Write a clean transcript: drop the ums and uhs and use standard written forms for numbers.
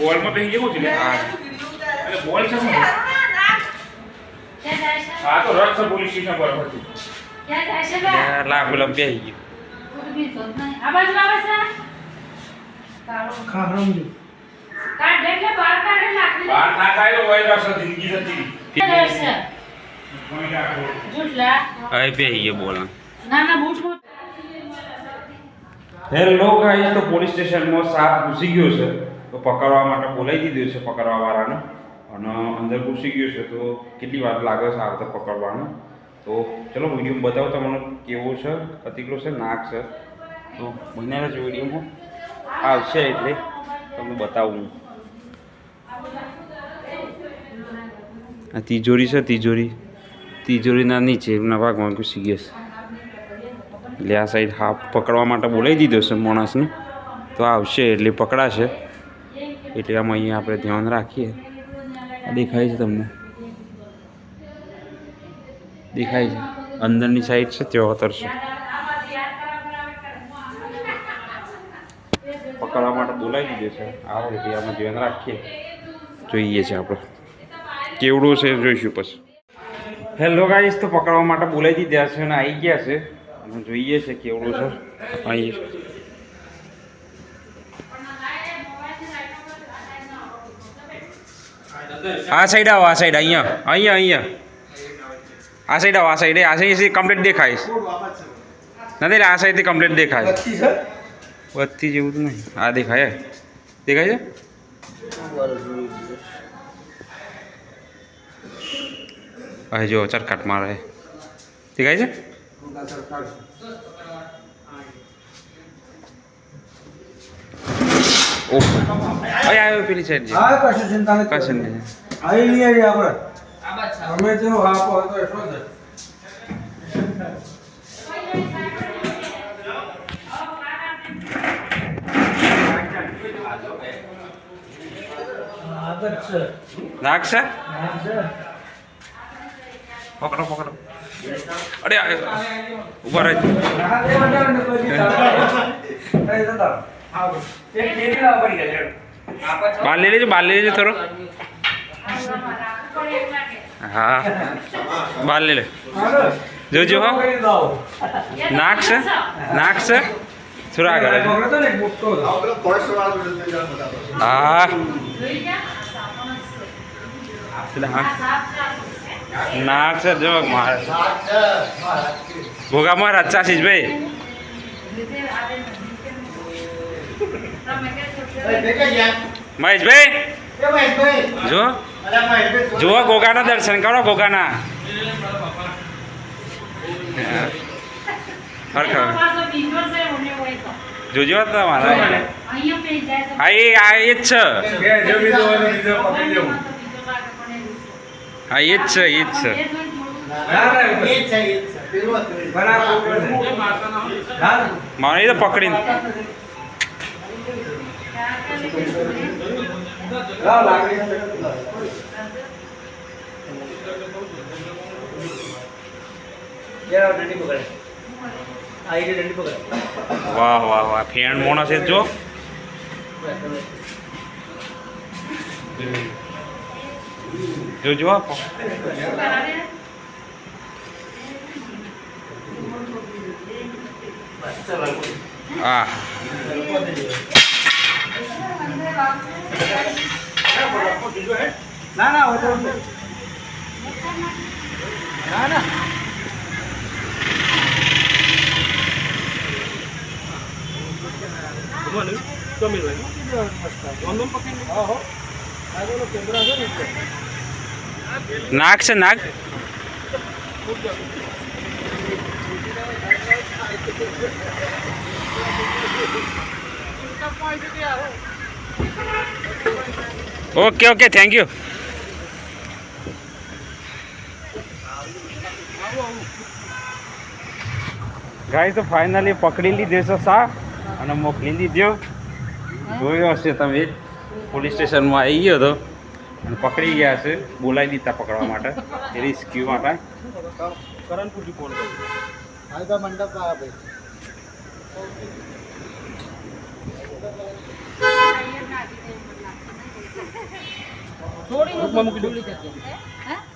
બોલમાં બેસી ગયો છે આ એટલે બોલ છે શું આ તો રક્ષ પોલીસ સ્ટેશન પર હતી ક્યાં જાય છે બે લાખ ગુલામ બેસી ગયો આ બાજુ આવે છે ખારમજી કાઢ એટલે બહાર કાઢે લાકડી બહાર ના થાય તો વય રક્ષ જિંદગી જતી જુટલા આય બેસી ગયો બોલ ના ના બૂટ બૂટ હેલો ગાઈસ તો પોલીસ સ્ટેશનમાં સાપ ઘૂસી ગયો છે તો પકડવા માટે બોલાવી દીધું છે પકડવા વાળાને અને અંદર ઘૂસી ગયો છે તો કેટલી વાર લાગે છે આ તો પકડવાનું તો ચલો વિડીયો બતાવો તમને કેવો છે કતિકલો છે નાક છે તો બન્યા જ વિડીયોમાં આવશે એટલે તમને બતાવું આ તિજોરી છે તિજોરીના નીચે એમના ભાગમાં ઘૂસી ગયો છે એટલે આ સાઈડ હાફ પકડવા માટે બોલાવી દીધો છે માણસને તો આવશે એટલે પકડાશે એટલે આમાં અહીંયા આપણે ધ્યાન રાખીએ દેખાય છે તમને દેખાય છે અંદરની સાઈડ છે ત્યાં ઉતરશે પકડવા માટે બોલાવી દીધો છે આવે એટલે આમાં ધ્યાન રાખીએ જોઈએ છે આપણે કેવડો છે જોઈશું પછી હેલો ગાઈસ તો પકડવા માટે બોલાવી દીધા છે અને આવી ગયા છે અને જોઈએ છે કેવડું છે અહીં આ સાઈડ આવો આ સાઈડ અહીંયા આ સાઈડ આવો આ સાઈડ કમ્પ્લીટ દેખાય નથી આ સાઈડથી કમ્પ્લીટ દેખાય બત્તી જેવું તો નહીં આ દેખાય દેખાય છે હવે જો ચરકાટ મારે દેખાય છે ઓહ આવ્યો પેલી સાઈડ છે હા કશું ચિંતા નથી કશું નહીં આવી નહીં આવી આપણે અમે જેનો આપો હતો એ શું છે આદત છે નાખશે આદત છે પકડો પકડો અરે ઉભા રહે બાર લઈ લેજો થોડો હા બાર લઈ લે જોજો હો નાખશે થોડા આગળ હા નાખશે જો મારે ભોગા મારા ચાસીસ ભાઈ મહેશભાઈ જુઓ ગોગાના દર્શન કરો ગોગાના જોજો તમારા હા એ જ છે હા એ જ છે મારે તો પકડીને વાહ વાહ વાહ ફેણ મોણસ છે જો જોજો હા નાક છે નાક okay okay thank you guys તો ફાઇનલી પકડી લીધો છે સા અને મોકલી દીધો જોયો હશે તમે પોલીસ સ્ટેશનમાં આવી ગયો હતો અને પકડી ગયા છે બોલાવી દીધા પકડવા માટે એ રેસ્ક્યુ માટે કરણપુરથી ફોન કર્યો મંડપ આવે ગ્રુપમાં મૂકી દો. હે?